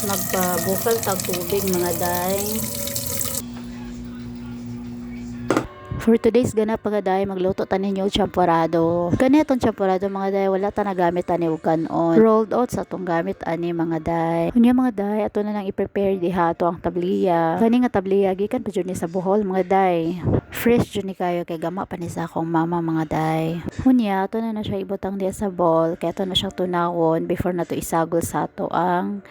Nagpabukal tag tubig mga day. For today's ganap mga day, magluto ta ninyo og champorado. Kani atong champorado mga day, wala ta nagamit ani og kanon. Rolled oats atong gamit ani mga day. Unya mga day, ato na lang i-prepare diha ato ang tabliya. Kani nga tabliya gikan pa jud ni sa Bohol mga day. Fresh jud ni kayo kay gama pa ni sa akong mama mga day. Unya ato na siya ibutang diha sa bowl kay ato na siyang tunawon before nato isagol sa ato ang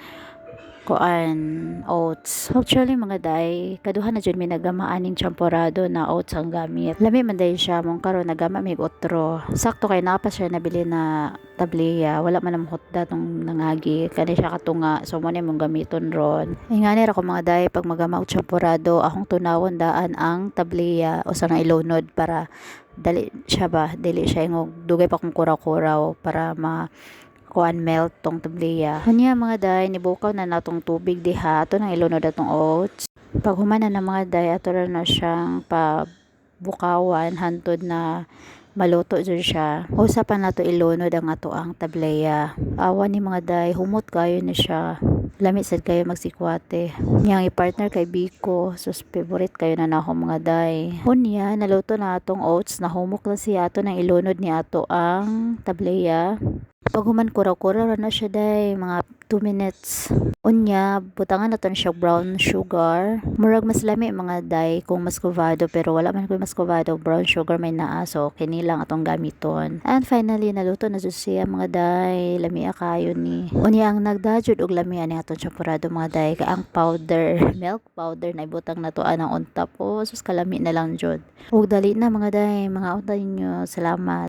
oats. Actually mga day, kaduha na dyan may nagamaan ng champorado na oats ang gamit. Lami man day siya, mong karon nagama may otro. Sakto kay napa siya nabili na tabliya, wala man namukot datong nangagi, kani siya katunga, so mo na mong gamiton ron. Ingani ra ko mga day, pag magama og champorado, akong tunawon daan ang tabliya o sa ilunod para dali siya ingog dugay pa kong kuraw-kuraw para melt tong tabliya. Kanya mga day, nibukaw na natong tubig diha. Ato nang ilunod atong oats. Pag humana na mga day, ato na siyang pabukawan hantod na maluto dyan siya. Usa pa nato ilunod ang ato ang tabliya. Awan ni mga day, humot kayo na siya. Lamit sad kayo magsikwate. Yang i-partner kay Biko. Sus, favorite kayo na nako mga day. Unya, naluto na atong oats. Nahumok na siya. Ato nang ilunod ni ato ang tabliya. Pag human kuraw-kuraw na siya day, mga 2 minutes. Unya, butangan natin siya brown sugar. Murag mas lami mga day kung muscovado, pero wala man ko muscovado, brown sugar may naa, so kini lang atong gamiton. And finally, naluto na siya mga day, lami kayo ni. Unya, ang nagdajud og lami ani atong champorado mga day, kay ang powder, milk powder na ibutang nato anang on top. Oh, sus kalami na lang jud. Ug dali na mga day, mga unta ninyo. Salamat.